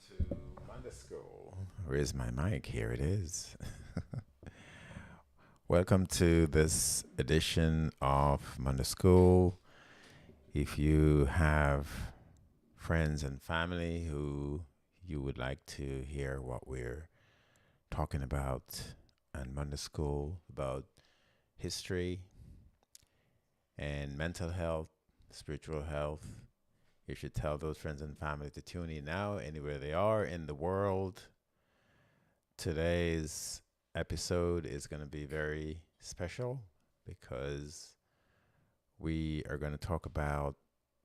to Monday School. Where's my mic? Here it is. Welcome to this edition of Monday School. If you have friends and family who you would like to hear what we're talking about on Monday School, about history and mental health, spiritual health, you should tell those friends and family to tune in now, anywhere they are in the world. Today's episode is going to be very special because we are going to talk about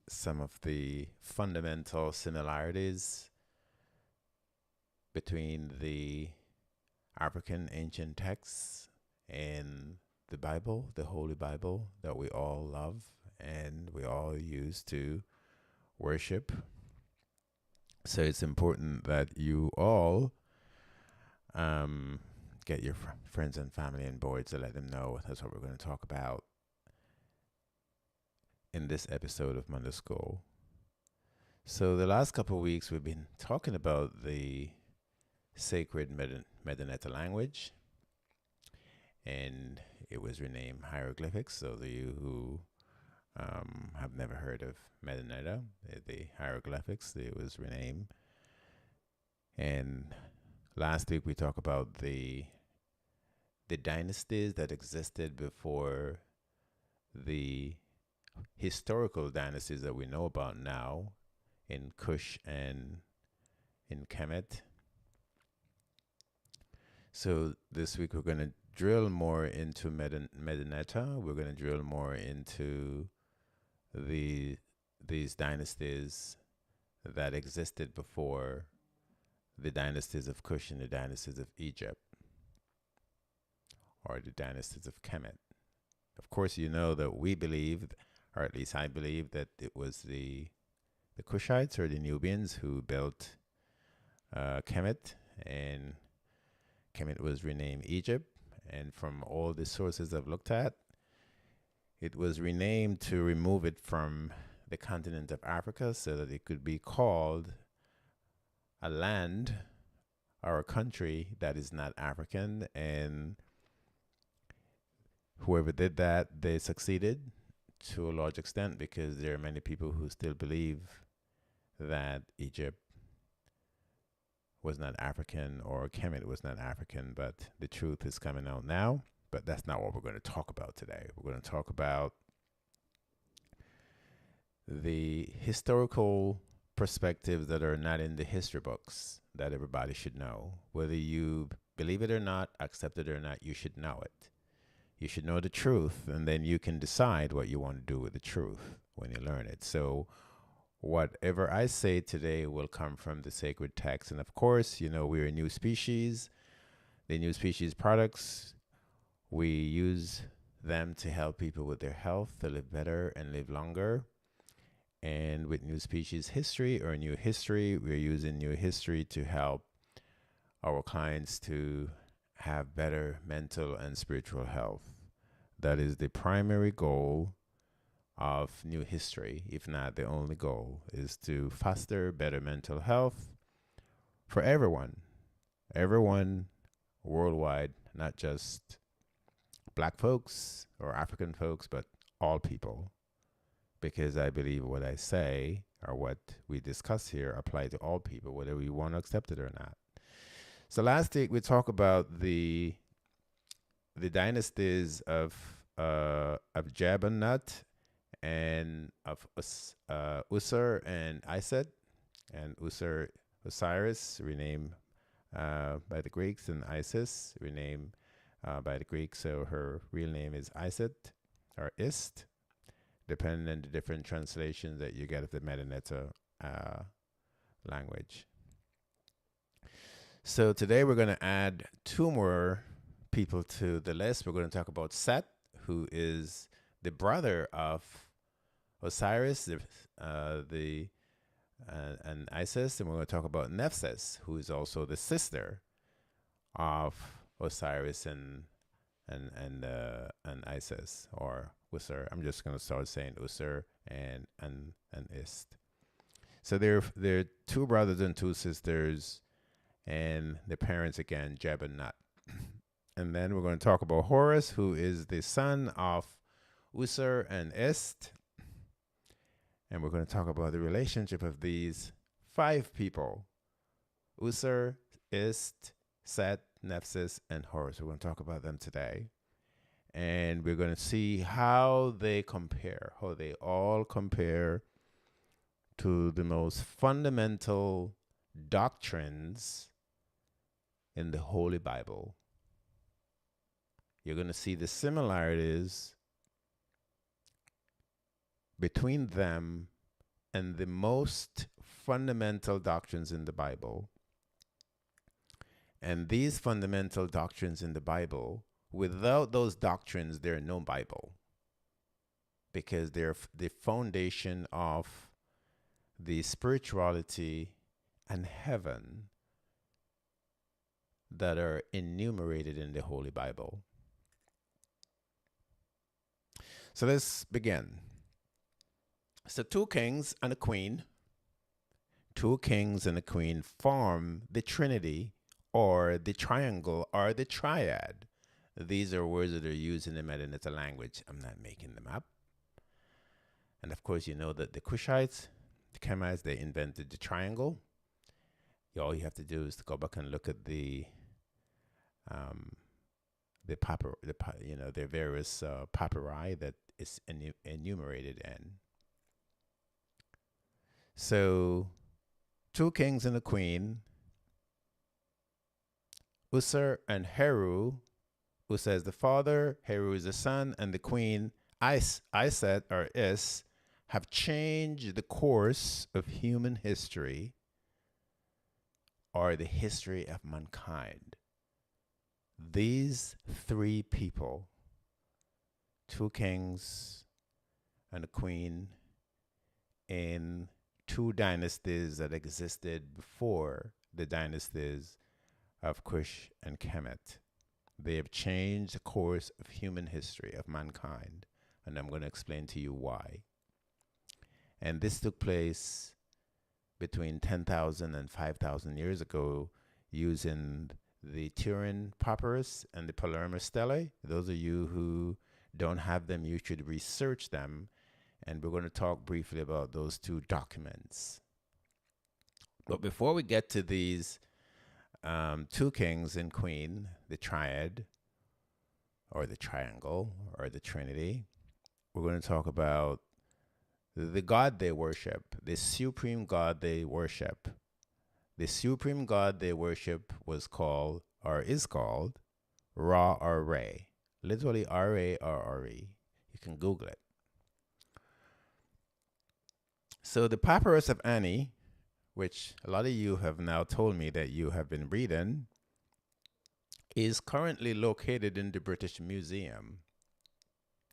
some of the fundamental similarities between the African ancient texts and the Bible, the Holy Bible that we all love and we all use to worship. So it's important that you all um, get your friends and family on board to let them know that's what we're going to talk about in this episode of Monday School. So the last couple of weeks we've been talking about the sacred Medineta language, and it was renamed hieroglyphics. So the you who have never heard of Medineta, the hieroglyphics, it was renamed. And last week we talked about the dynasties that existed before the historical dynasties that we know about now in Kush and in Kemet. So this week we're going to drill more into Medineta. We're going to drill more into the these dynasties that existed before the dynasties of Kush and the dynasties of Egypt, or the dynasties of Kemet. Of course, you know that we believed, or at least I believe, that it was the Kushites or the Nubians who built Kemet, and Kemet was renamed Egypt. And from all the sources I've looked at, it was renamed to remove it from the continent of Africa so that it could be called a land or a country that is not African. And whoever did that, they succeeded to a large extent because there are many people who still believe that Egypt was not African or Kemet was not African, but the truth is coming out now. But that's not what we're going to talk about today. We're going to talk about the historical perspectives that are not in the history books that everybody should know. Whether you believe it or not, accept it or not, you should know it. You should know the truth, and then you can decide what you want to do with the truth when you learn it. So whatever I say today will come from the sacred text. And of course, you know, we're a new species. The new species products, we use them to help people with their health to live better and live longer. And with new species history or new history, we're using new history to help our clients to have better mental and spiritual health. That is the primary goal of new history, if not the only goal, is to foster better mental health for everyone worldwide, not just black folks or African folks, but all people. Because I believe what I say or what we discuss here apply to all people, whether we want to accept it or not. So last week we talked about the dynasties of Jabonut and of Usur and Iset, and Osiris renamed by the Greeks, and Isis renamed by the Greeks. So her real name is Iset or Ist, depending on the different translations that you get of the Medineta language. So today we're going to add two more people to the list. We're going to talk about Set, who is the brother of Osiris, and Isis, and we're going to talk about Nephthys, who is also the sister of Osiris and Isis, or Usur. I'm just going to start saying Usur and Ist. So they're two brothers and two sisters, and their parents again, Jeb and Nut. And then we're going to talk about Horus, who is the son of Usur and Ist. And we're going to talk about the relationship of these five people: Usur, Ist, Set, Nephthys, and Horus. We're going to talk about them today. And we're going to see how they compare, how they all compare to the most fundamental doctrines in the Holy Bible. You're going to see the similarities between them and the most fundamental doctrines in the Bible. And these fundamental doctrines in the Bible, without those doctrines, there's no Bible, because they're the foundation of the spirituality and heaven that are enumerated in the Holy Bible. So let's begin. So two kings and a queen form the Trinity, or the triangle, or the triad. These are words that are used in the meta language. I'm not making them up. And of course, you know that the Cushites, the Kemites, they invented the triangle. All you have to do is to go back and look at their various papyri that is enumerated in. So, two kings and a queen, Usur and Heru. Usa is the father, Heru is the son, and the queen, Iset or Is, have changed the course of human history, or the history of mankind. These three people, two kings and a queen, in two dynasties that existed before the dynasties of Cush and Kemet. They have changed the course of human history, of mankind, and I'm going to explain to you why. And this took place between 10,000 and 5,000 years ago, using the Turin papyrus and the Palermo stele. Those of you who don't have them, you should research them. And we're going to talk briefly about those two documents. But before we get to these two kings and queen, the triad, or the triangle, or the Trinity, we're going to talk about the God they worship, the supreme God they worship. The supreme God they worship was called, or is called, Ra or Re. Literally R-A or R-E. You can Google it. So the Papyrus of Ani, which a lot of you have now told me that you have been reading, is currently located in the British Museum.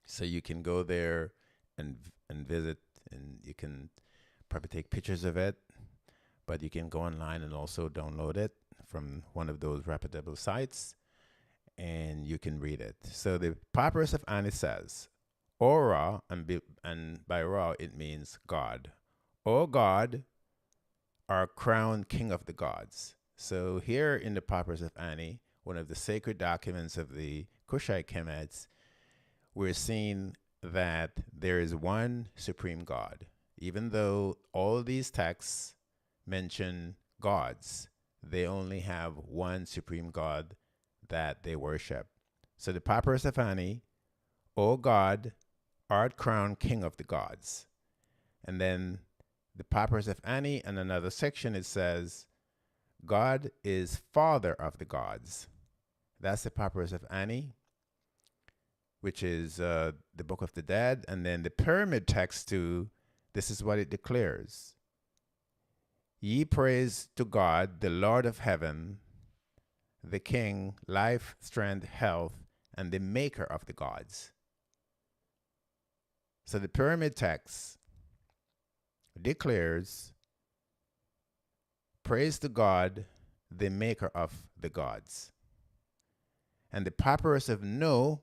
So you can go there and visit, and you can probably take pictures of it, but you can go online and also download it from one of those reputable sites, and you can read it. So the Papyrus of Ani says, O Ra, and by Ra it means God. O God, our crowned king of the gods. So here in the Papyrus of Ani, one of the sacred documents of the Kushite Kemites, we're seeing that there is one supreme God. Even though all these texts mention gods, they only have one supreme God that they worship. So the Papyrus of Ani, O God, art crowned king of the gods. And then the Papyrus of Ani, in another section, it says, God is father of the gods. That's the Papyrus of Ani, which is the Book of the Dead. And then the Pyramid text too, this is what it declares. Ye praise to God, the Lord of heaven, the King, life, strength, health, and the maker of the gods. So the Pyramid text declares, praise to God, the maker of the gods. And the Papyrus of No,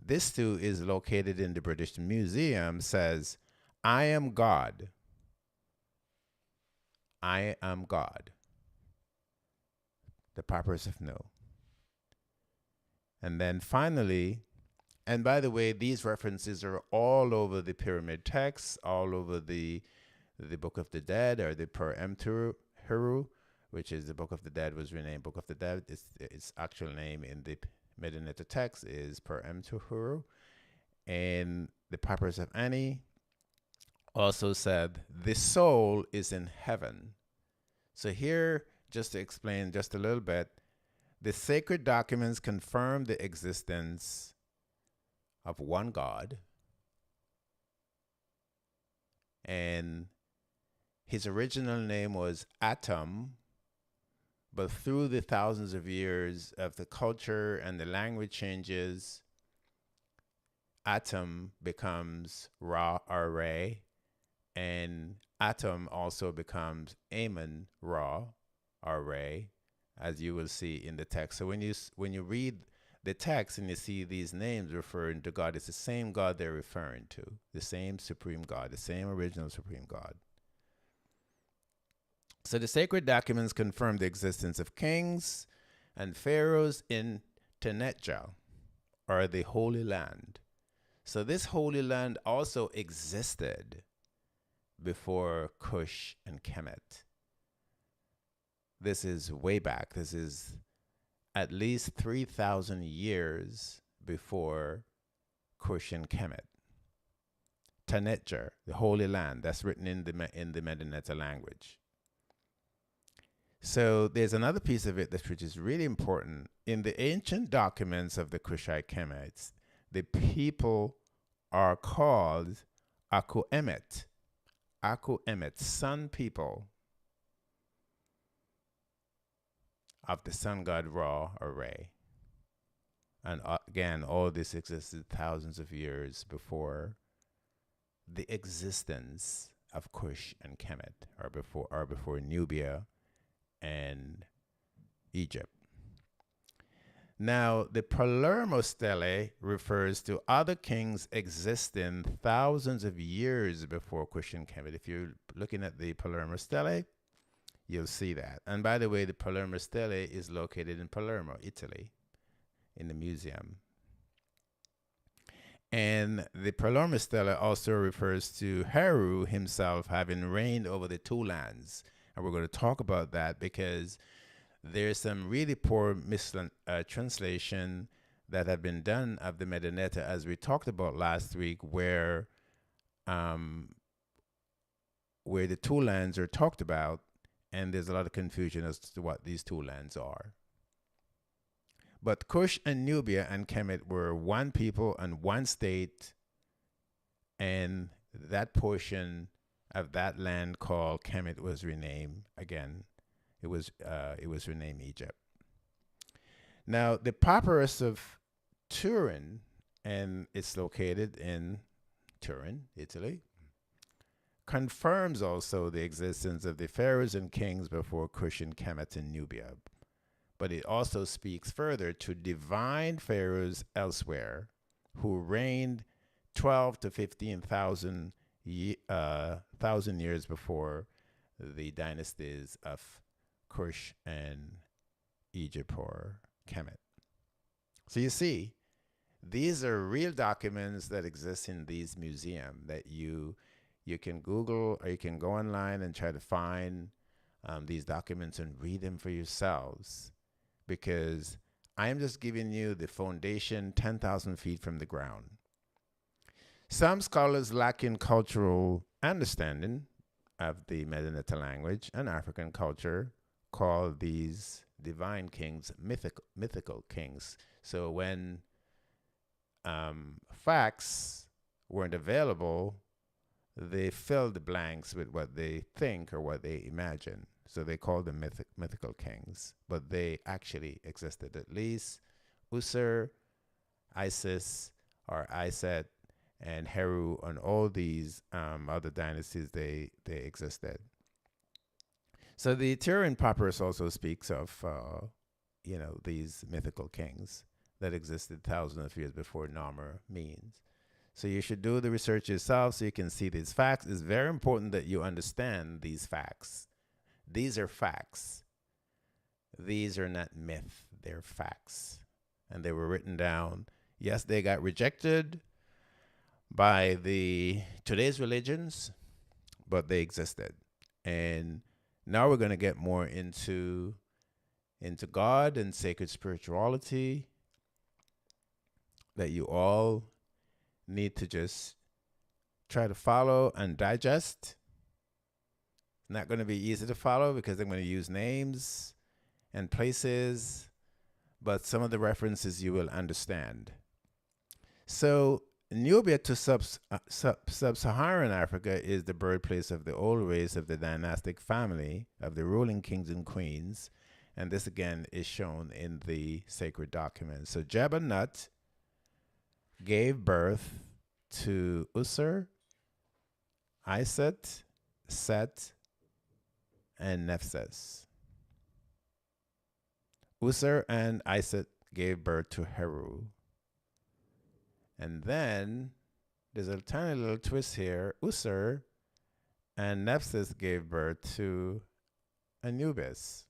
this too is located in the British Museum, says, I am God. I am God, the papyrus of No. And then finally, and by the way, these references are all over the pyramid texts, all over the Book of the Dead, or the Per Heru, which is the Book of the Dead was renamed Book of the Dead. Its actual name in the Medineta text is Per Heru. And the Papyrus of Ani also said, the soul is in heaven. So here, just to explain just a little bit, the sacred documents confirm the existence of one God, and his original name was Atum, but through the thousands of years of the culture and the language changes, Atum becomes Ra or Re, and Atum also becomes Amun Ra or Re, as you will see in the text. So when you read the text and you see these names referring to God, it's the same God they're referring to, the same supreme God, the same original supreme God. So the sacred documents confirm the existence of kings and pharaohs in Tenetja, or the Holy Land. So this Holy Land also existed before Cush and Kemet. This is way back. This is at least 3,000 years before Cush and Kemet. Tanetjer, the Holy Land, that's written in the Medineta language. So there's another piece of it which is really important. In the ancient documents of the Kushite Kemites, the people are called Aku Emet, sun people of the sun god Ra or Re. And again, all this existed thousands of years before the existence of Cush and Kemet, or before Nubia and Egypt. Now, the Palermo stele refers to other kings existing thousands of years before Cush and Kemet. If you're looking at the Palermo stele, you'll see that. And by the way, the Palermo stele is located in Palermo, Italy, in the museum. And the Palermo stele also refers to Heru himself having reigned over the two lands. And we're going to talk about that because there's some really poor translation that have been done of the Medineta, as we talked about last week, where the two lands are talked about, and there's a lot of confusion as to what these two lands are. But Cush and Nubia and Kemet were one people and one state, and that portion of that land called Kemet was renamed again. It was renamed Egypt. Now, the Papyrus of Turin, and it's located in Turin, Italy, confirms also the existence of the pharaohs and kings before Cush and Kemet and Nubia. But it also speaks further to divine pharaohs elsewhere who reigned 12 to 15,000 years before the dynasties of Cush and Egypt or Kemet. So you see, these are real documents that exist in these museums that you can Google, or you can go online and try to find these documents and read them for yourselves, because I am just giving you the foundation 10,000 feet from the ground. Some scholars lacking cultural understanding of the Medineta language and African culture call these divine kings mythical kings. So when facts weren't available, they filled the blanks with what they think or what they imagine. So they call them mythical kings, but they actually existed. At least Usur, Isis, or Iset, and Heru, and all these other dynasties, they existed. So the Turin Papyrus also speaks of, these mythical kings that existed thousands of years before Narmer means. So you should do the research yourself so you can see these facts. It's very important that you understand these facts. These are facts. These are not myth, they're facts. And they were written down. Yes, they got rejected by the today's religions, but they existed. And now we're going to get more into God and sacred spirituality that you all need to just try to follow and digest. Not going to be easy to follow because I'm going to use names and places, but some of the references you will understand. So, Nubia to sub-Saharan Africa is the birthplace of the old race of the dynastic family of the ruling kings and queens. And this again is shown in the sacred documents. So Jebba Nut gave birth to Usur, Iset, Set, and Nephthys. Usur and Iset gave birth to Heru. And then there's a tiny little twist here. Usur and Nephthys gave birth to Anubis,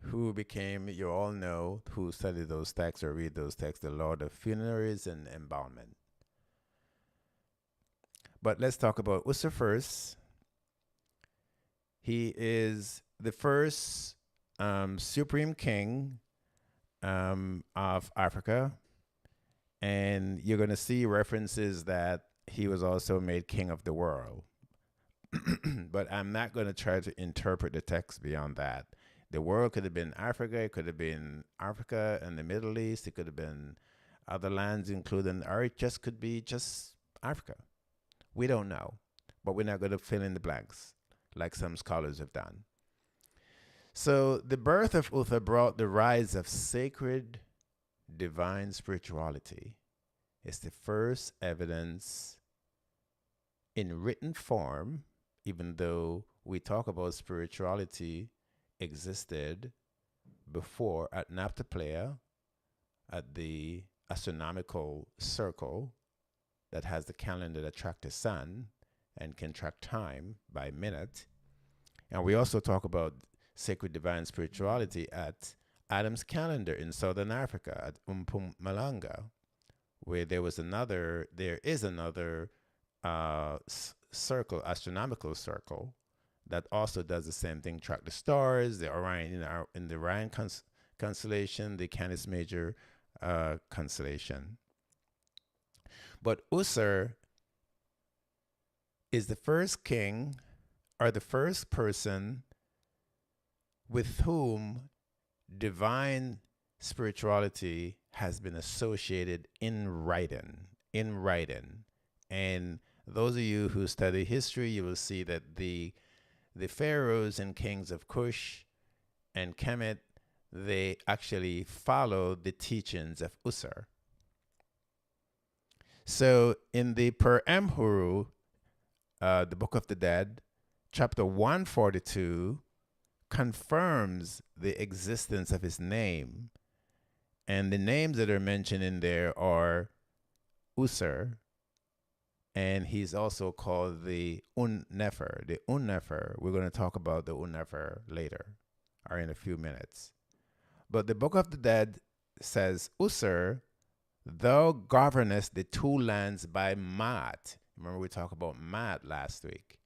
who became, you all know, who study those texts or read those texts, the Lord of Funerals and Embalmment. But let's talk about Usur first. He is the first supreme king of Africa. And you're going to see references that he was also made king of the world. But I'm not going to try to interpret the text beyond that. The world could have been Africa. It could have been Africa and the Middle East. It could have been other lands, including, or it just could be just Africa. We don't know. But we're not going to fill in the blanks like some scholars have done. So the birth of Uther brought the rise of sacred divine spirituality. It's the first evidence in written form, even though we talk about spirituality existed before at Naphtali, at the astronomical circle that has the calendar that tracks the sun and can track time by minute. And we also talk about sacred divine spirituality at Adam's calendar in southern Africa at Mpumalanga, where there is another circle, astronomical circle, that also does the same thing, track the stars, the Orion, in the Orion constellation, the Canis Major constellation. But Usur is the first king or the first person with whom divine spirituality has been associated in writing. And those of you who study history, you will see that the pharaohs and kings of Kush and Kemet, they actually followed the teachings of Usur. So in the Per Emhuru, the Book of the Dead, chapter 142, confirms the existence of his name. And the names that are mentioned in there are Usur, and he's also called the Un-Nefer. The Un-Nefer, we're going to talk about the Un-Nefer later, or in a few minutes. But the Book of the Dead says, Usur, thou governest the two lands by Maat. Remember we talked about Maat last week.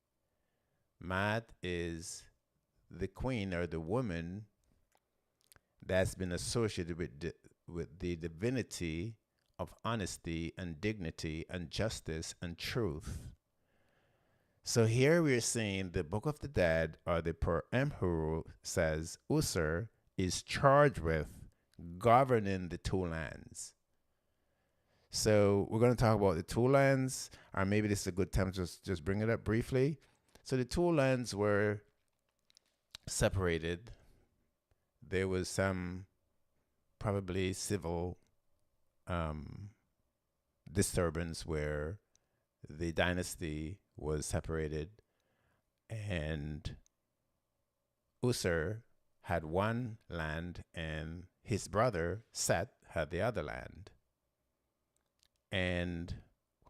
Maat is the queen or the woman that's been associated with the divinity of honesty and dignity and justice and truth. So here we're seeing the Book of the Dead, or the Per Emhuru, says Usur is charged with governing the two lands. So we're going to talk about the two lands, or maybe this is a good time to just bring it up briefly. So the two lands were separated. There was some probably civil disturbance where the dynasty was separated, and Usur had one land and his brother Set had the other land. And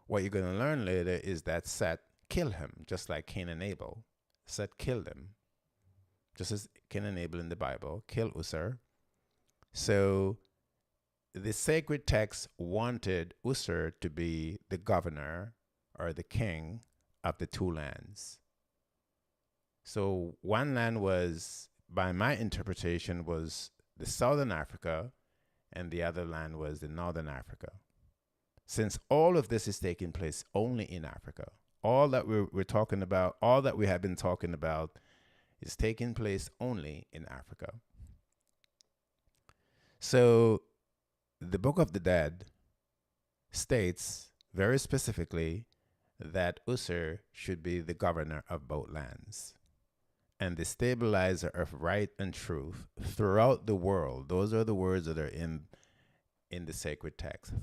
what you're going to learn later is that Set killed him, just like Cain and Abel. said kill them, just as Cain and Abel in the Bible, kill Uzzah. So the sacred text wanted Uzzah to be the governor or the king of the two lands. So one land was, by my interpretation, was the southern Africa, and the other land was the northern Africa. Since all of this is taking place only in Africa, all that we're talking about, all that we have been talking about, is taking place only in Africa. So the Book of the Dead states very specifically that Uzzah should be the governor of both lands and the stabilizer of right and truth throughout the world. Those are the words that are in the sacred text.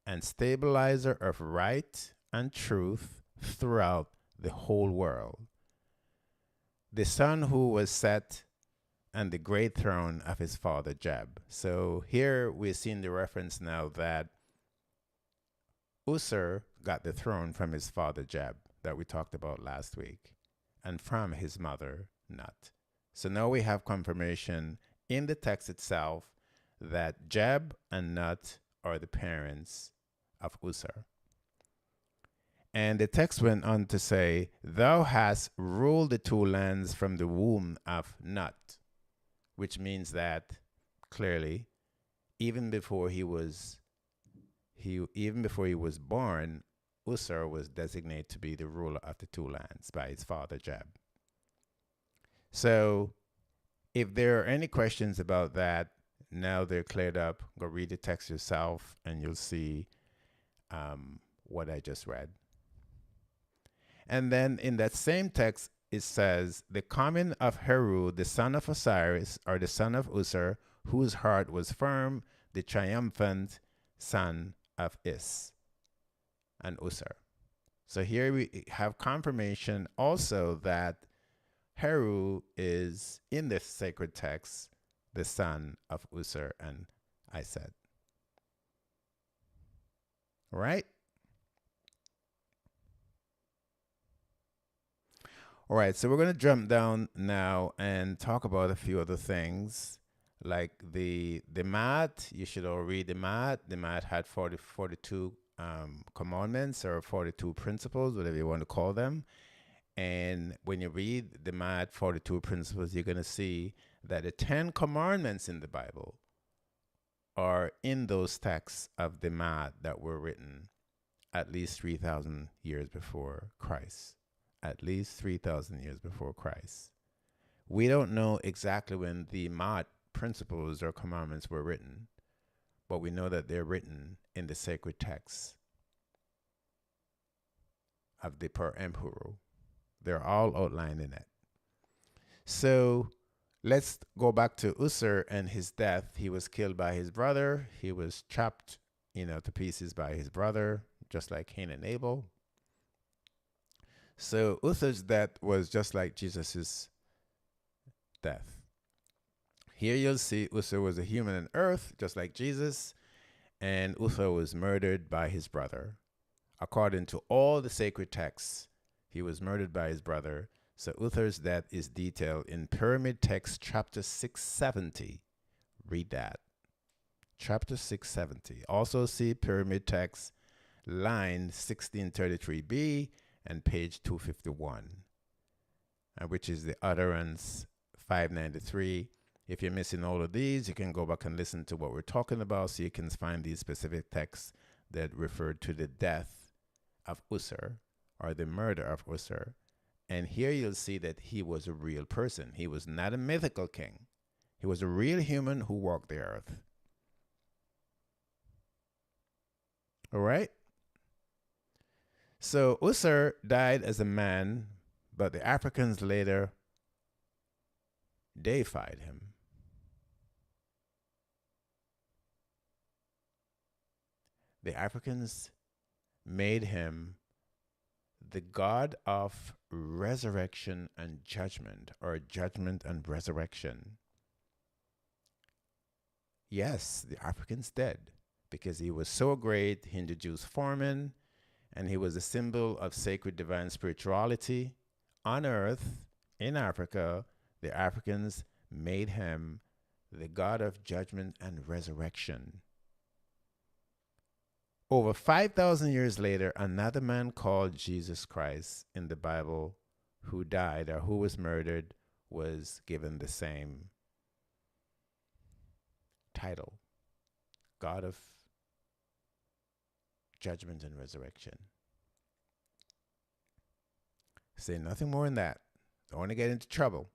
And stabilizer of right and truth throughout the whole world. The sun who was set on the great throne of his father Jeb. So here we're seeing the reference now that Uzzah got the throne from his father Jeb that we talked about last week, and from his mother Nut. So now we have confirmation in the text itself that Jeb and Nut are the parents of Uzzah. And the text went on to say, "Thou hast ruled the two lands from the womb of Nut," which means that clearly, even before he was born, Uzzah was designated to be the ruler of the two lands by his father Jeb. So, if there are any questions about that, now they're cleared up. Go read the text yourself, and you'll see what I just read. And then in that same text, it says, "The coming of Heru, the son of Osiris, or the son of Uzzah, whose heart was firm, the triumphant son of Is and Uzzah." So here we have confirmation also that Heru is, in the sacred text, the son of Uzzah and Ised. Right? All right, so we're going to jump down now and talk about a few other things. Like the mat, you should all read the mat. The mat had 42 commandments or 42 principles, whatever you want to call them. And when you read the mat 42 principles, you're going to see that the 10 commandments in the Bible are in those texts of the mat that were written at least 3,000 years before Christ. At least 3,000 years before Christ. We don't know exactly when the mat principles or commandments were written, but we know that they're written in the sacred texts of the Per Emperor. They're all outlined in it. So let's go back to Uzzah and his death. He was killed by his brother. He was chopped, to pieces by his brother, just like Cain and Abel. So Uzzah's death was just like Jesus' death. Here you'll see Uzzah was a human on earth, just like Jesus, and Uzzah was murdered by his brother. According to all the sacred texts, he was murdered by his brother. So Uzzah's death is detailed in Pyramid Text chapter 670. Read that. Chapter 670. Also see Pyramid Text line 1633b and page 251, which is the utterance 593. If you're missing all of these, you can go back and listen to what we're talking about so you can find these specific texts that refer to the death of Uzzah or the murder of Uzzah. And here you'll see that he was a real person. He was not a mythical king. He was a real human who walked the earth. All right? So Uzzah died as a man, but the Africans later deified him. The Africans made him the god of resurrection and judgment, or judgment and resurrection. Yes, the Africans did, because he was so great, he introduced famine, and he was a symbol of sacred divine spirituality, on earth, in Africa, the Africans made him the God of judgment and resurrection. Over 5,000 years later, another man called Jesus Christ in the Bible, who died or who was murdered, was given the same title, God of judgment and resurrection. Say nothing more than that. Don't want to get into trouble.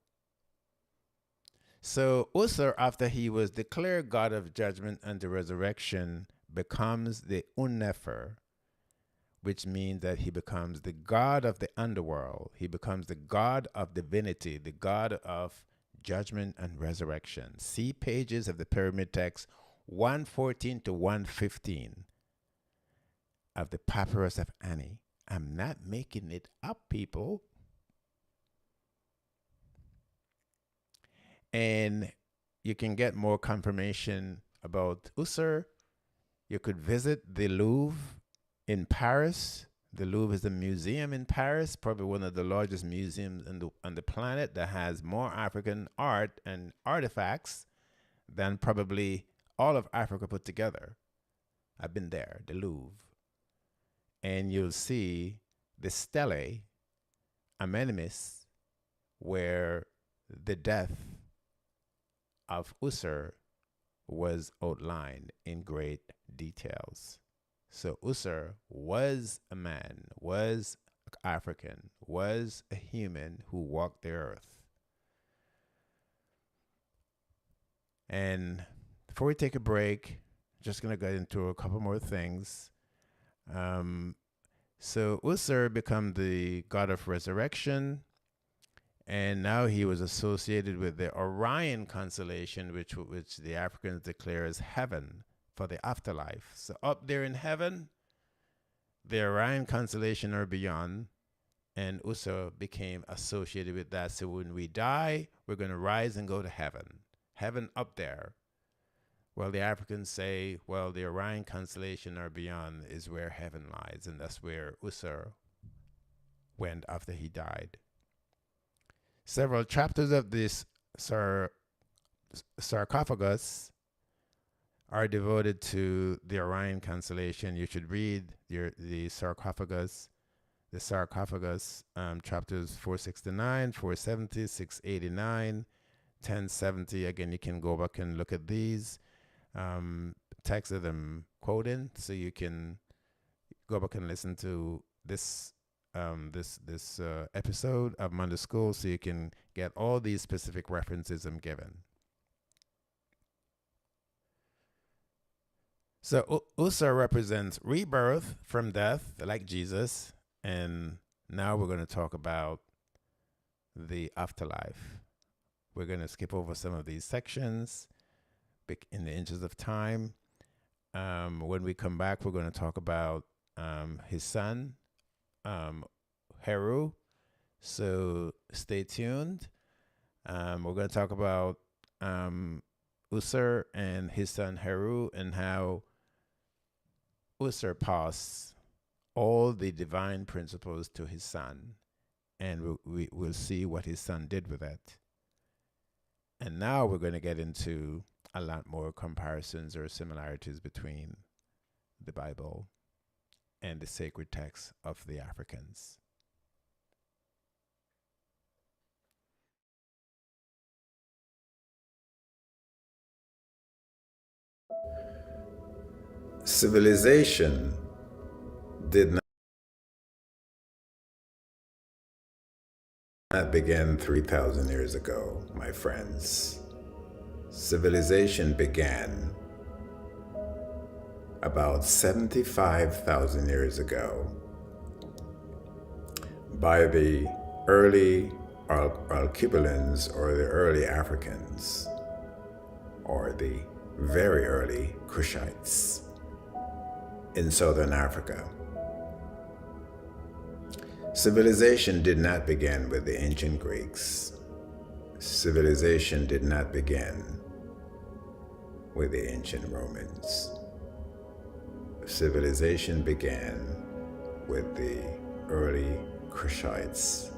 So Usur, after he was declared God of judgment and the resurrection, becomes the Unnefer, which means that he becomes the god of the underworld. He becomes the god of divinity, the god of judgment and resurrection. See pages of the pyramid text 114 to 115 of the Papyrus of Ani. I'm not making it up, people. And you can get more confirmation about Usur. You could visit the Louvre in Paris. The Louvre is a museum in Paris, probably one of the largest museums on the planet, that has more African art and artifacts than probably all of Africa put together. I've been there, the Louvre. And you'll see the stele, Amenimis, where the death of Usur was outlined in great details. So Usur was a man, was African, was a human who walked the earth. And before we take a break, just going to get into a couple more things. So Usur became the god of resurrection, and now he was associated with the Orion constellation, which the Africans declare as heaven for the afterlife. So up there in heaven, the Orion constellation or beyond, and Usur became associated with that. So when we die, we're going to rise and go to heaven. Heaven up there. Well, the Africans say, well, the Orion constellation or beyond is where heaven lies, and that's where Usur went after he died. Several chapters of this sarcophagus are devoted to the Orion constellation. You should read the sarcophagus, chapters 469, 470, 689, 1070. Again, you can go back and look at these texts that I'm quoting, so you can go back and listen to this episode of Monday School, so you can get all these specific references I'm given. So Usur represents rebirth from death, like Jesus, and now we're going to talk about the afterlife. We're going to skip over some of these sections in the interest of time. When we come back, we're going to talk about his son, Heru. So stay tuned. We're going to talk about Usur and his son Heru, and how Usur passed all the divine principles to his son, and we'll see what his son did with it. And now we're going to get into a lot more comparisons or similarities between the Bible and the sacred texts of the Africans. Civilization did not begin 3,000 years ago, my friends. Civilization began about 75,000 years ago by the early Alkebulians, or the early Africans, or the very early Kushites in southern Africa. Civilization did not begin with the ancient Greeks. Civilization did not begin with the ancient Romans. Civilization began with the early Kushites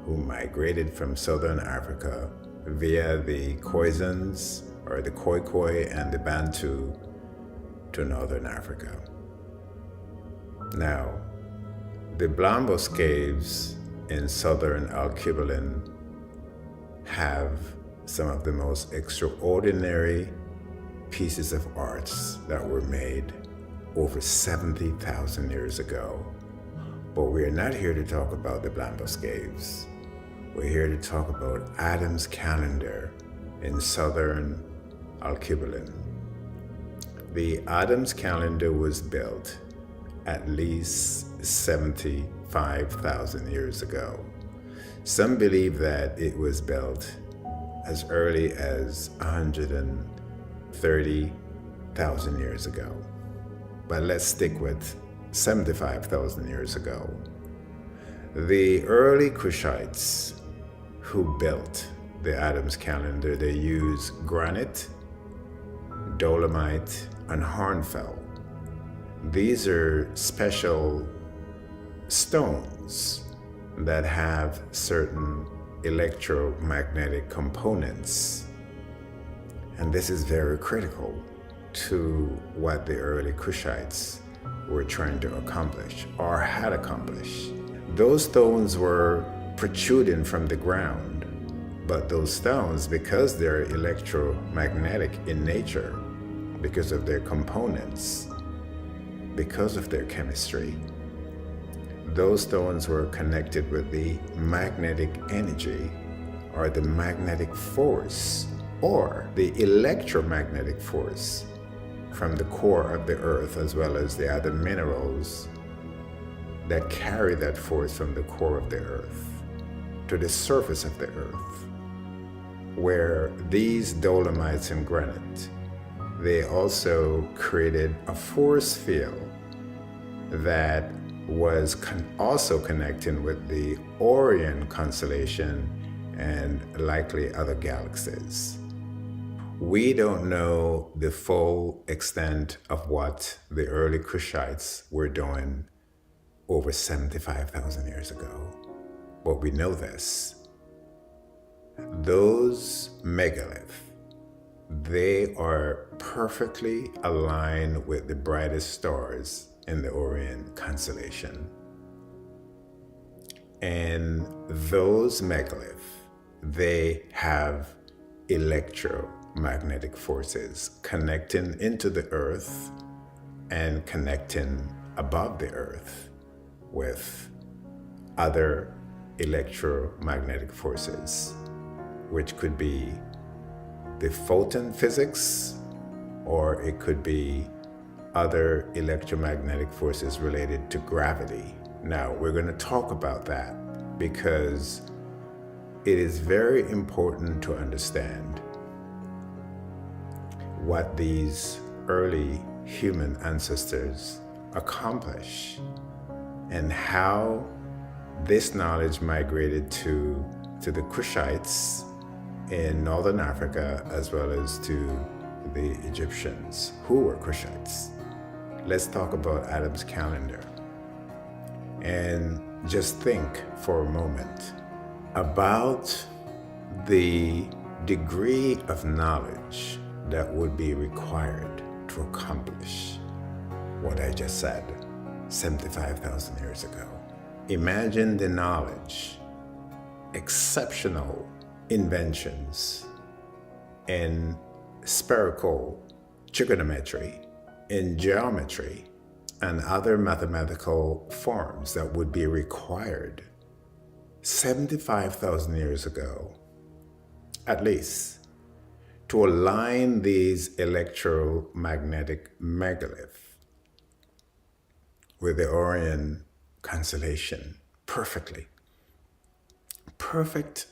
who migrated from southern Africa via the Khoisans or the Khoikhoi and the Bantu to northern Africa. Now, the Blombos Caves in southern Alkebulan have some of the most extraordinary pieces of arts that were made over 70,000 years ago. But we are not here to talk about the Blombos Caves. We're here to talk about Adam's calendar in southern Alkebulan. The Adam's calendar was built at least 75,000 years ago. Some believe that it was built as early as 130,000 years ago. But let's stick with 75,000 years ago. The early Kushites who built the Adam's calendar, they used granite, dolomite, and hornfels. These are special stones that have certain electromagnetic components. And this is very critical to what the early Kushites were trying to accomplish or had accomplished. Those stones were protruding from the ground, but those stones, because they're electromagnetic in nature, because of their components, because of their chemistry, those stones were connected with the magnetic energy or the magnetic force or the electromagnetic force from the core of the earth, as well as the other minerals that carry that force from the core of the earth to the surface of the earth, where these dolomites and granite, they also created a force field that was also connecting with the Orion constellation and likely other galaxies. We don't know the full extent of what the early Kushites were doing over 75,000 years ago, but we know this. Those megaliths, they are perfectly aligned with the brightest stars in the Orion constellation. And those megaliths, they have electromagnetic forces connecting into the earth and connecting above the earth with other electromagnetic forces, which could be the photon physics, or it could be other electromagnetic forces related to gravity. Now, we're going to talk about that because it is very important to understand what these early human ancestors accomplished and how this knowledge migrated to the Kushites in northern Africa, as well as to the Egyptians who were Kushites. Let's talk about Adam's calendar and just think for a moment about the degree of knowledge that would be required to accomplish what I just said 75,000 years ago. Imagine the knowledge, exceptional inventions in spherical trigonometry, in geometry, and other mathematical forms that would be required 75,000 years ago, at least, to align these electromagnetic megaliths with the Orion constellation perfectly. Perfect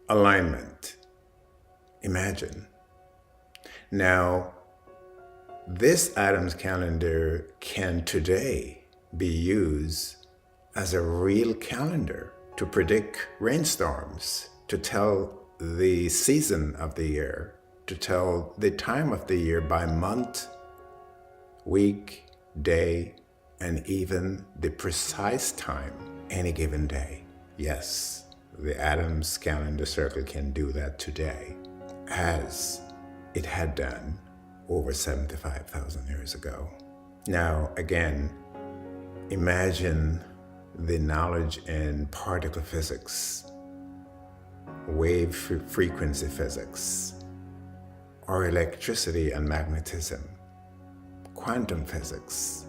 alignment. Imagine. Now, this Adam's calendar can today be used as a real calendar to predict rainstorms, to tell the season of the year, to tell the time of the year by month, week, day, and even the precise time any given day. Yes, The Adams calendar circle can do that today, as it had done over 75,000 years ago. Now, again, imagine the knowledge in particle physics, wave frequency physics, or electricity and magnetism, quantum physics,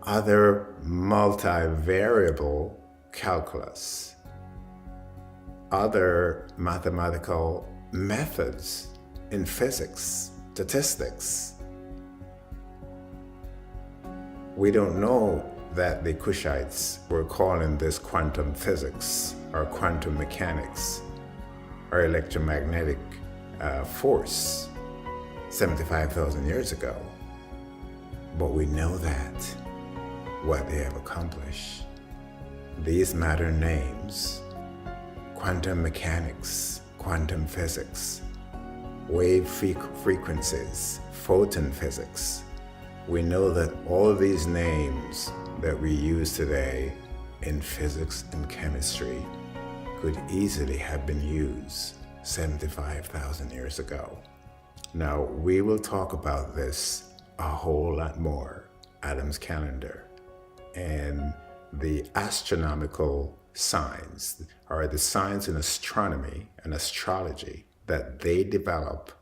other multivariable calculus, other mathematical methods in physics, statistics. We don't know that the Kushites were calling this quantum physics or quantum mechanics or electromagnetic force 75,000 years ago. But we know that what they have accomplished. These modern names, quantum mechanics, quantum physics, wave frequencies, photon physics. We know that all these names that we use today in physics and chemistry could easily have been used 75,000 years ago. Now, we will talk about this a whole lot more, Adam's calendar, and the astronomical signs, or the signs in astronomy and astrology that they developed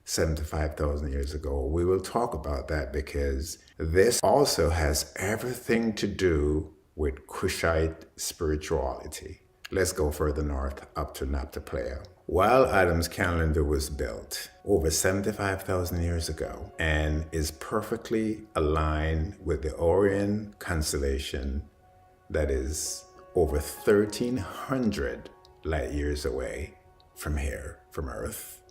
75,000 years ago. We will talk about that because this also has everything to do with Kushite spirituality. Let's go further north up to Naphtali. While Adam's calendar was built over 75,000 years ago and is perfectly aligned with the Orion constellation that is over 1,300 light years away from here, from Earth,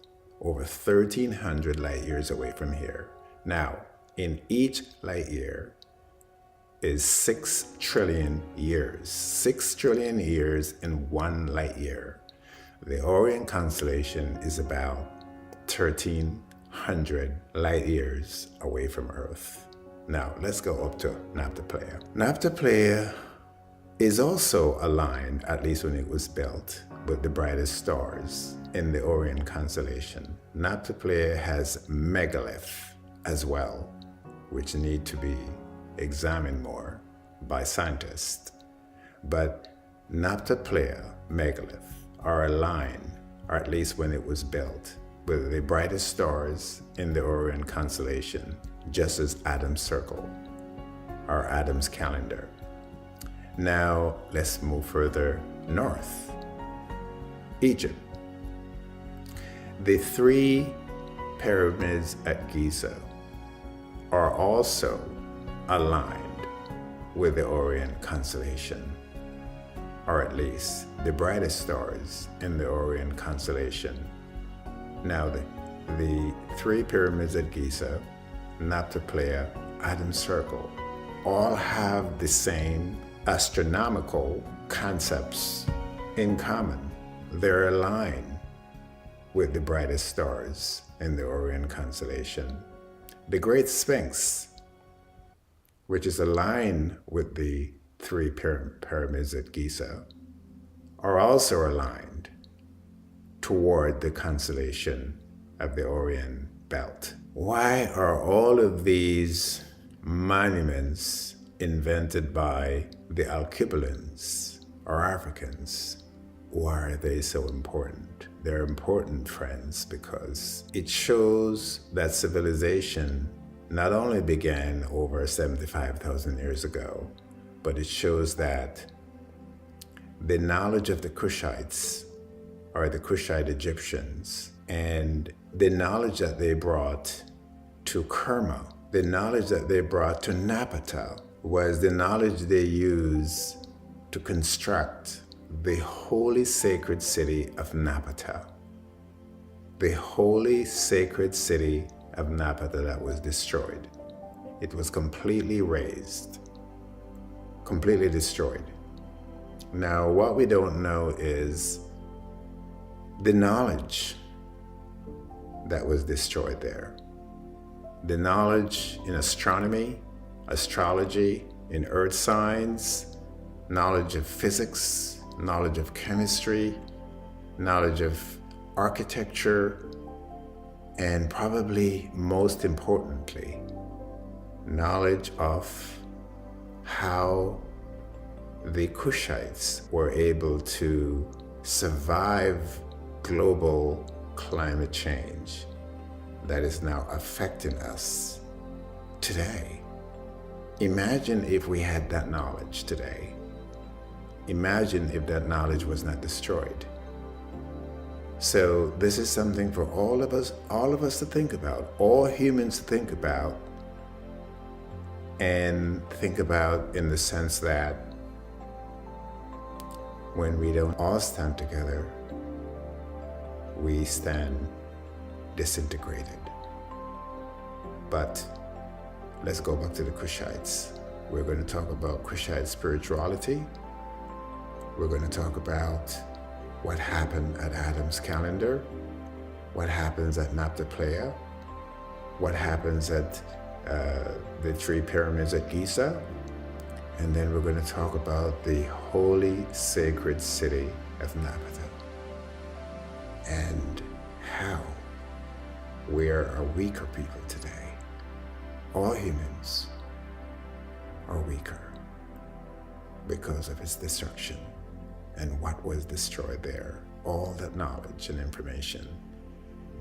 over 1,300 light years away from here. Now, in each light year is 6 trillion years. 6 trillion years in one light year. The Orion constellation is about 1,300 light years away from Earth. Now, let's go up to Naphtali. Naphtali is also aligned, at least when it was built, with the brightest stars in the Orion constellation. Naphtali has megaliths as well, which need to be examined more by scientists. But Naphtali, megalith, are aligned, or at least when it was built, with the brightest stars in the Orion constellation, just as Adam's circle, or Adam's calendar. Now, let's move further north. Egypt. The 3 pyramids at Giza are also aligned with the Orion constellation, or at least the brightest stars in the Orion constellation. Now, the 3 pyramids at Giza, Naphtali, Adam's circle, all have the same astronomical concepts in common. They're aligned with the brightest stars in the Orion constellation. The Great Sphinx, which is aligned with the 3 pyramids at Giza, are also aligned toward the constellation of the Orion belt. Why are all of these monuments invented by the Alkebulians or Africans? Why are they so important? They're important, friends, because it shows that civilization not only began over 75,000 years ago, but it shows that the knowledge of the Kushites, or the Kushite Egyptians, and the knowledge that they brought to Kerma, the knowledge that they brought to Napata, was the knowledge they used to construct the holy sacred city of Napata. The holy sacred city of Napata that was destroyed. It was completely razed, completely destroyed. Now, what we don't know is the knowledge that was destroyed there. The knowledge in astronomy, astrology, in earth science, knowledge of physics, knowledge of chemistry, knowledge of architecture, and probably most importantly, knowledge of how the Kushites were able to survive global climate change that is now affecting us today. Imagine if we had that knowledge today. Imagine if that knowledge was not destroyed. So this is something for all of us to think about, all humans to think about, and think about in the sense that when we don't all stand together, we stand disintegrated. But let's go back to the Kushites. We're going to talk about Kushite spirituality. We're going to talk about what happened at Adam's calendar, what happens at Napta Playa, what happens at the 3 pyramids at Giza, and then we're going to talk about the holy sacred city of Napata and how we are a weaker people today. All humans are weaker because of its destruction and what was destroyed there. All that knowledge and information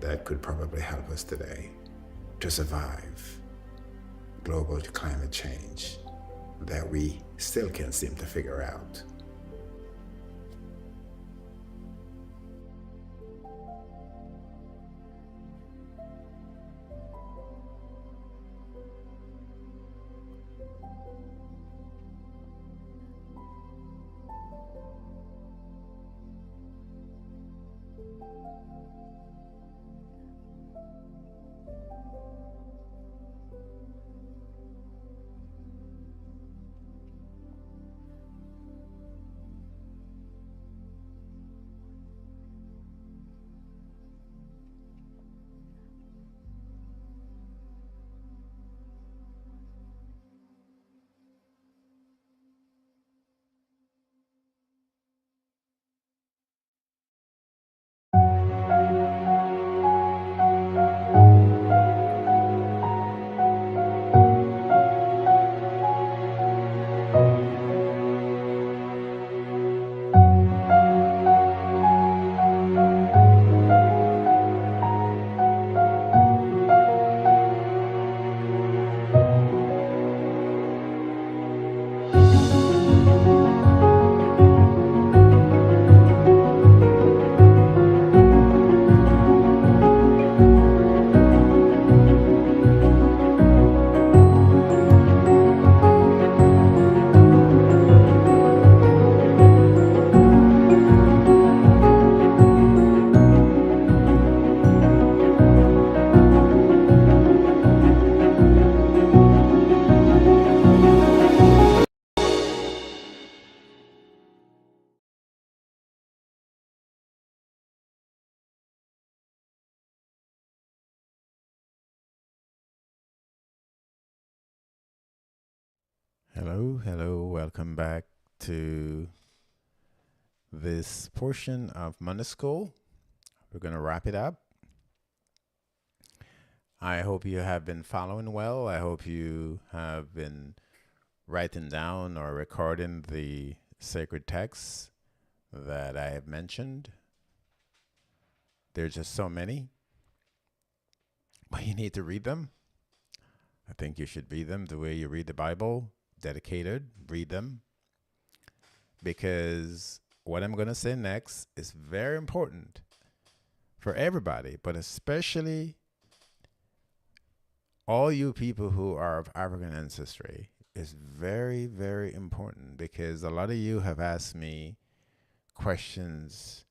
that could probably help us today to survive global climate change that we still can't seem to figure out. Hello, welcome back to this portion of Monday School. We're going to wrap it up. I hope you have been following well. I hope you have been writing down or recording the sacred texts that I have mentioned. There's just so many, but you need to read them. I think you should read them the way you read the Bible, dedicated, read them. Because what I'm going to say next is very important for everybody, but especially all you people who are of African ancestry. Is very, very important because a lot of you have asked me questions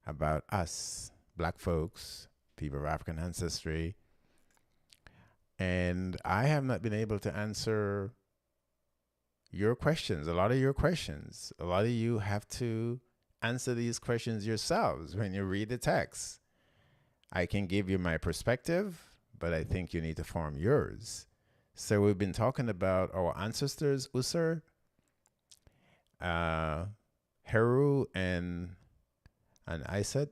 about us, Black folks, people of African ancestry, and I have not been able to answer your questions, a lot of your questions. A lot of you have to answer these questions yourselves when you read the text. I can give you my perspective, but I think you need to form yours. So we've been talking about our ancestors, Usur, Heru and Iset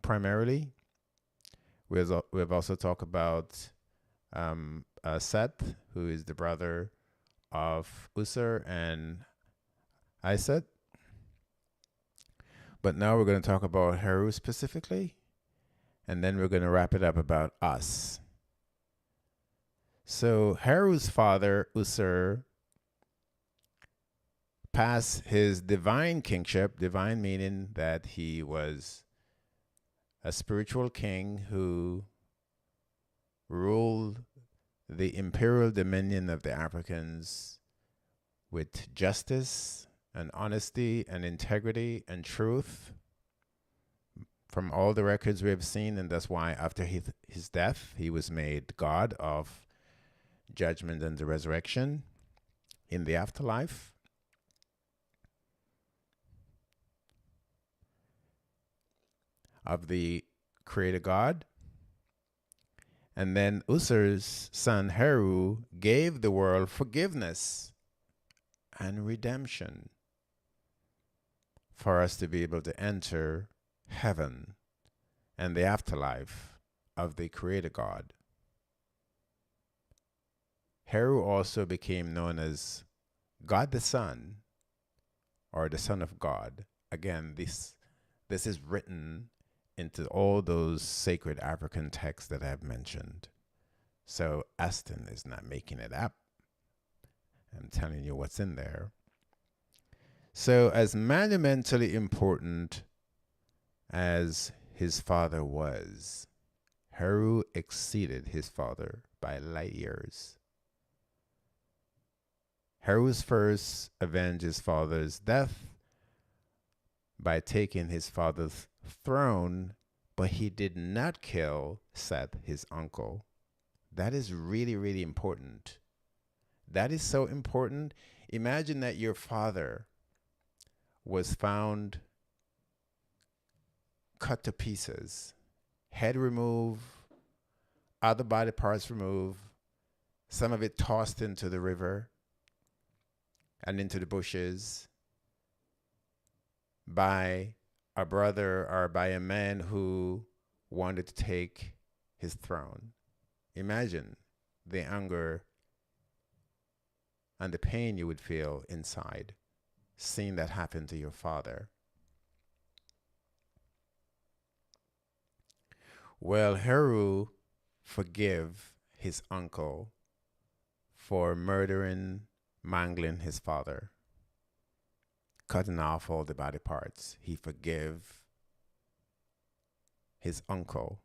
primarily. We've also talked about Seth, who is the brother of Usur and Iset. But now we're going to talk about Heru specifically, and then we're going to wrap it up about us. So Heru's father, Usur, passed his divine kingship, divine meaning that he was a spiritual king who ruled the imperial dominion of the Africans with justice and honesty and integrity and truth from all the records we have seen. And that's why after his death, he was made God of judgment and the resurrection in the afterlife. Of the creator God. And then Usur's son Heru gave the world forgiveness and redemption for us to be able to enter heaven and the afterlife of the creator God. Heru also became known as God the Son, or the Son of God. Again, this is written into all those sacred African texts that I've mentioned. So Aston is not making it up. I'm telling you what's in there. So as monumentally important as his father was, Heru exceeded his father by light years. Heru's first avenged his father's death by taking his father's throne, but he did not kill Seth, his uncle. That is really, really important. That is so important. Imagine that your father was found cut to pieces, head removed, other body parts removed, some of it tossed into the river and into the bushes by a brother or by a man who wanted to take his throne. Imagine the anger and the pain you would feel inside seeing that happen to your father. Well, Heru forgave his uncle for murdering, mangling his father, cutting off all the body parts. He forgave his uncle.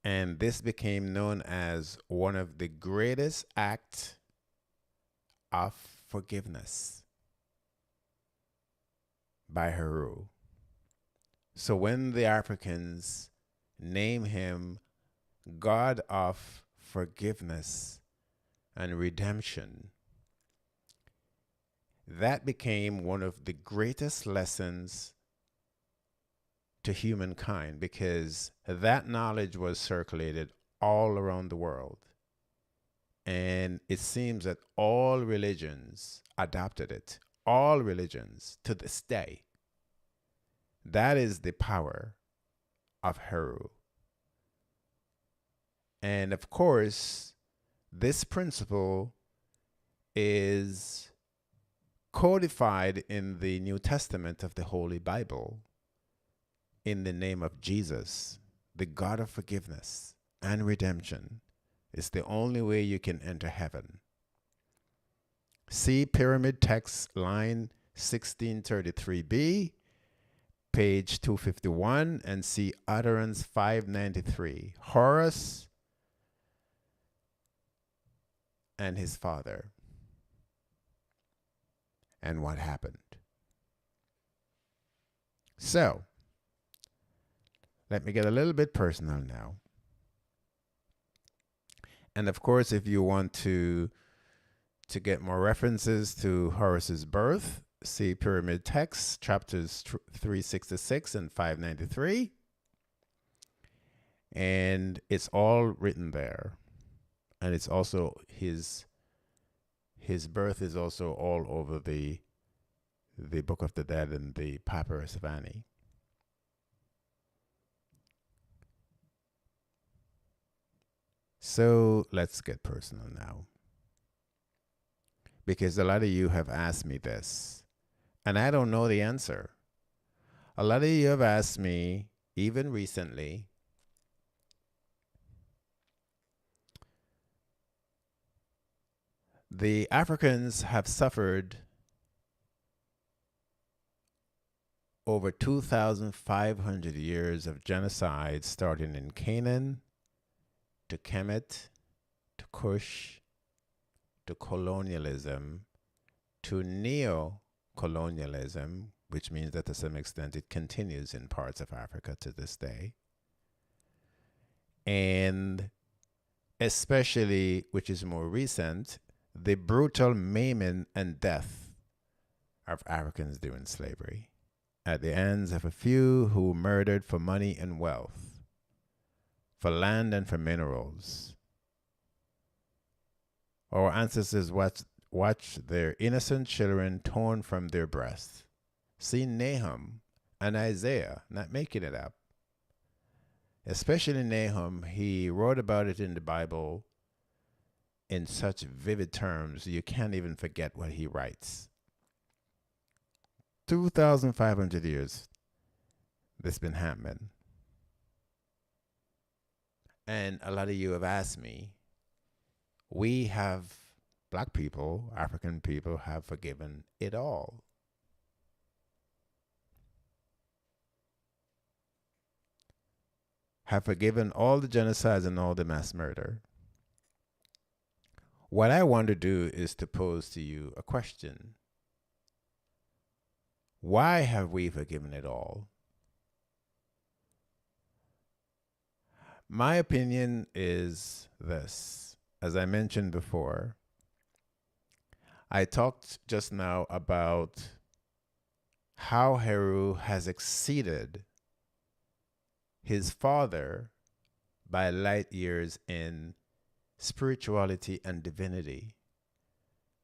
And this became known as one of the greatest acts of forgiveness by Heru. So when the Africans name him God of forgiveness and redemption, that became one of the greatest lessons to humankind, because that knowledge was circulated all around the world. And it seems that all religions adopted it, all religions to this day. That is the power of Heru. And of course, this principle is codified in the New Testament of the Holy Bible in the name of Jesus, the God of forgiveness and redemption. It's the only way you can enter heaven. See Pyramid Text, line 1633b, page 251, and see Utterance 593, Horus and his father, and what happened. So, let me get a little bit personal now. And of course, if you want to get more references to Horus's birth, see Pyramid Text, chapters 366 and 593. And it's all written there. And it's also his his birth is also all over the Book of the Dead and the Papyrus of Ani. So let's get personal now, because a lot of you have asked me this, and I don't know the answer. A lot of you have asked me, even recently, the Africans have suffered over 2,500 years of genocide, starting in Canaan, to Kemet, to Kush, to colonialism, to neo-colonialism, which means that to some extent it continues in parts of Africa to this day. And especially, which is more recent, the brutal maiming and death of Africans during slavery at the hands of a few who murdered for money and wealth, for land and for minerals. Our ancestors watched their innocent children torn from their breasts. See Nahum and Isaiah, not making it up. Especially Nahum, he wrote about it in the Bible in such vivid terms, you can't even forget what he writes. 2,500 years this been happening. And a lot of you have asked me, we have, black people, African people, have forgiven it all. Have forgiven all the genocides and all the mass murder. What I want to do is to pose to you a question. Why have we forgiven it all? My opinion is this. As I mentioned before, I talked just now about how Heru has exceeded his father by light years in spirituality and divinity.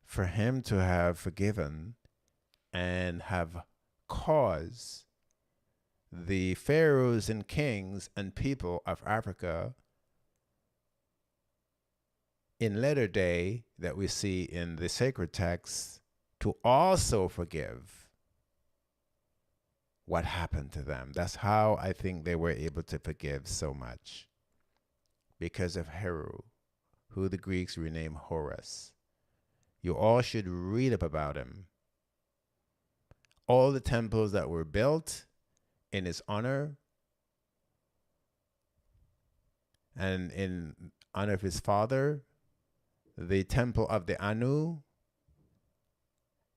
For him to have forgiven and have caused the pharaohs and kings and people of Africa in latter day that we see in the sacred texts to also forgive what happened to them. That's how I think they were able to forgive so much, because of Heru, who the Greeks renamed Horus. You all should read up about him. All the temples that were built in his honor and in honor of his father, the temple of the Anu,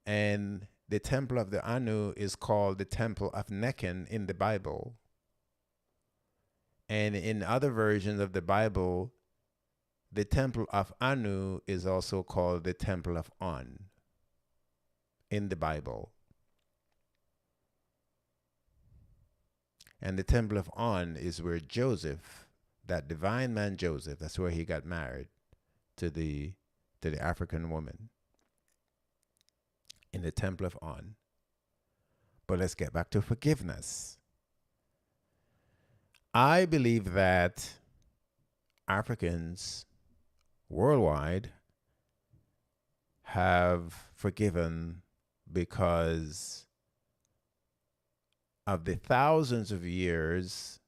and the temple of the Anu is called the temple of Nekhen in the Bible. And in other versions of the Bible, the temple of Anu is also called the temple of On in the Bible. And the temple of On is where Joseph, that divine man Joseph, that's where he got married to the African woman, in the temple of On. But let's get back to forgiveness. I believe that Africans worldwide have forgiven because of the thousands of years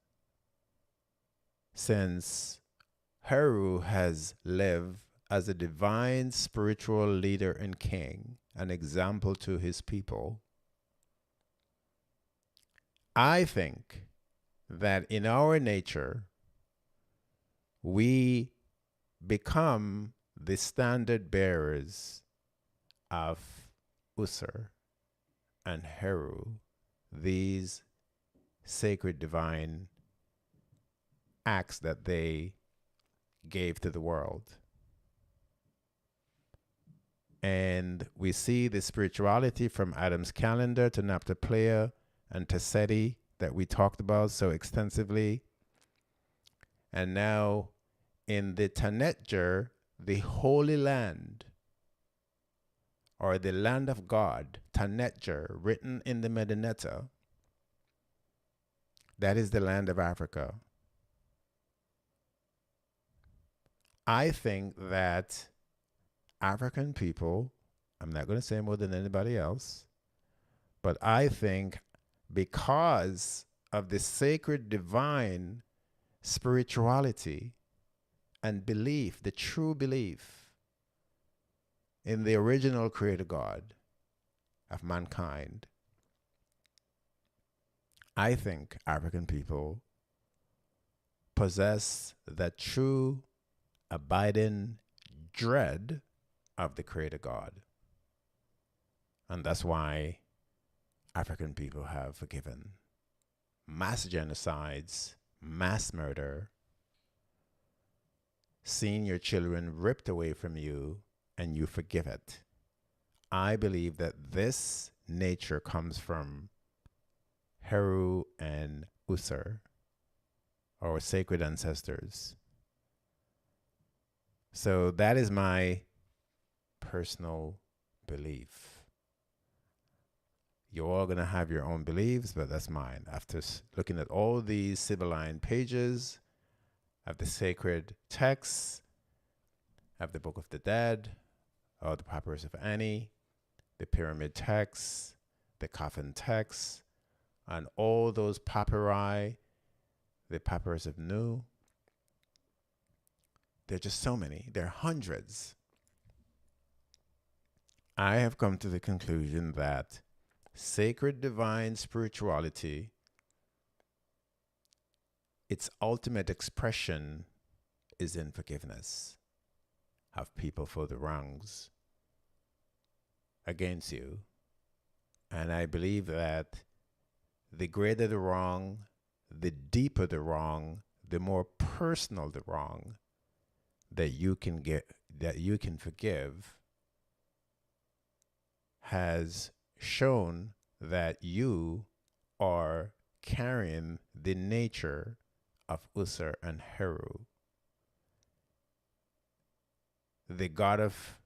since Heru has lived as a divine spiritual leader and king, an example to his people. I think that in our nature, we become the standard bearers of Usur and Heru, these sacred divine acts that they gave to the world. And we see the spirituality from Adam's calendar to Naphtali and to Seti that we talked about so extensively. And now in the Tanetjer, the Holy Land, or the land of God, Tanetjer, written in the Medinetta, that is the land of Africa. I think that African people, I'm not going to say more than anybody else, but I think because of the sacred divine spirituality and belief, the true belief in the original creator God of mankind, I think African people possess the true abiding dread of the creator God. And that's why African people have forgiven mass genocides, mass murder, seeing your children ripped away from you, and you forgive it. I believe that this nature comes from Heru and Usur, our sacred ancestors. So that is my personal belief. You're all going to have your own beliefs, but that's mine. After looking at all these Sibylline pages of the sacred texts, of the Book of the Dead, or the Papyrus of Ani, the Pyramid texts, the Coffin texts, and all those papyri, the Papyrus of Nu, there are just so many. There are hundreds. I have come to the conclusion that sacred divine spirituality, its ultimate expression is in forgiveness of people for the wrongs against you. And I believe that the greater the wrong, the deeper the wrong, the more personal the wrong that you can forgive, has shown that you are carrying the nature of Usur and Heru, the God of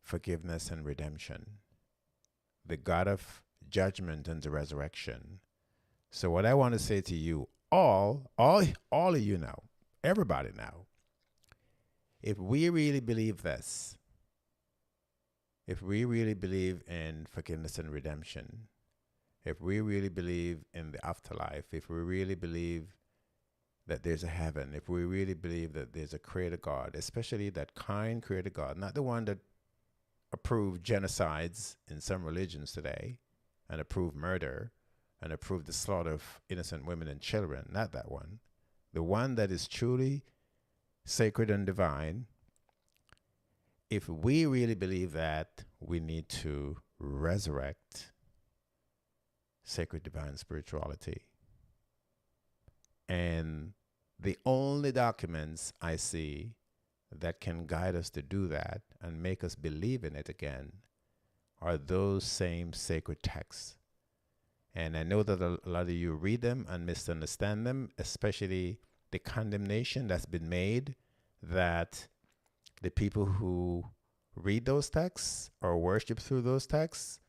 forgiveness and redemption, the God of judgment and the resurrection. So what I want to say to you all of you now, everybody now, if we really believe this, if we really believe in forgiveness and redemption, if we really believe in the afterlife, if we really believe that there's a heaven, if we really believe that there's a creator God, especially that kind creator God, not the one that approved genocides in some religions today and approved murder and approved the slaughter of innocent women and children, not that one. The one that is truly sacred and divine. If we really believe that, we need to resurrect sacred divine spirituality. And the only documents I see that can guide us to do that and make us believe in it again are those same sacred texts. And I know that a lot of you read them and misunderstand them, especially the condemnation that's been made that the people who read those texts or worship through those texts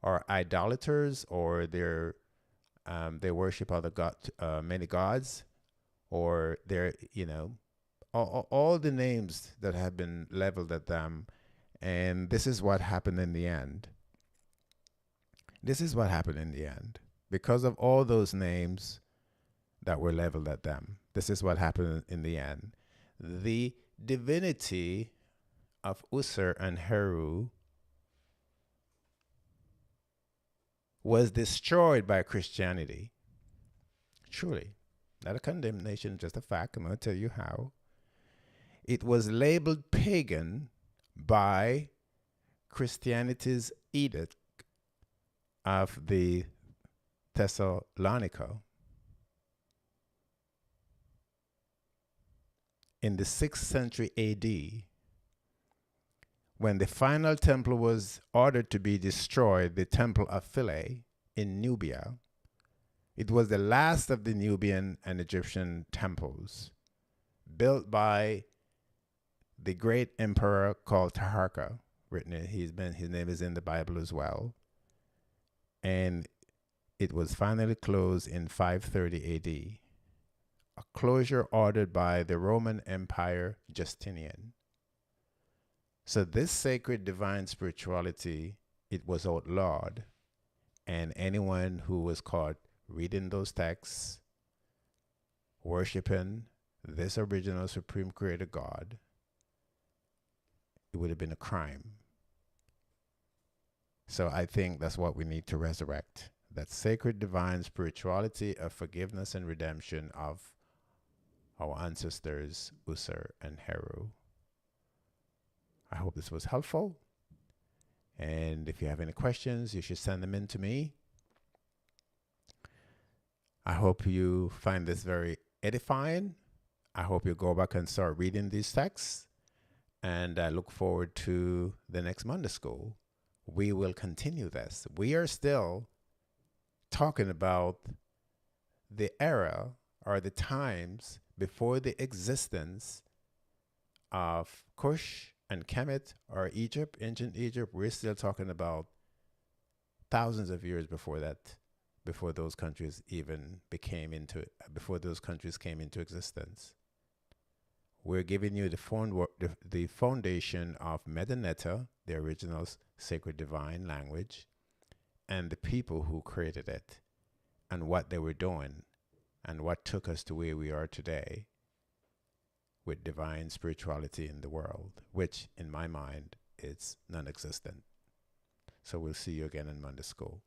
are idolaters, or they worship many gods, or they're, all the names that have been leveled at them. And this is what happened in the end. This is what happened in the end. Because of all those names that were leveled at them, this is what happened in the end. The divinity of Usur and Heru was destroyed by Christianity. Truly. Not a condemnation, just a fact. I'm going to tell you how. It was labeled pagan by Christianity's edict of the Thessalonica in the 6th century AD, when the final temple was ordered to be destroyed, the temple of Philae in Nubia. It was the last of the Nubian and Egyptian temples, built by the great emperor called Taharka His name is in the Bible as well. And it was finally closed in 530 AD, a closure ordered by the Roman Empire Justinian. So this sacred divine spirituality, it was outlawed, and anyone who was caught reading those texts, worshiping this original supreme creator God, it would have been a crime. So I think that's what we need to resurrect. That sacred divine spirituality of forgiveness and redemption of our ancestors, Usur and Heru. I hope this was helpful. And if you have any questions, you should send them in to me. I hope you find this very edifying. I hope you go back and start reading these texts. And I look forward to the next Monday School. We will continue this. We are still talking about the era or the times before the existence of Cush and Kemet or Egypt, ancient Egypt. We're still talking about thousands of years before that, before those countries before those countries came into existence. We're giving you the foundation of Medanetta, the original sacred divine language, and the people who created it, and what they were doing, and what took us to where we are today with divine spirituality in the world, which in my mind is non-existent. So we'll see you again in Monday School.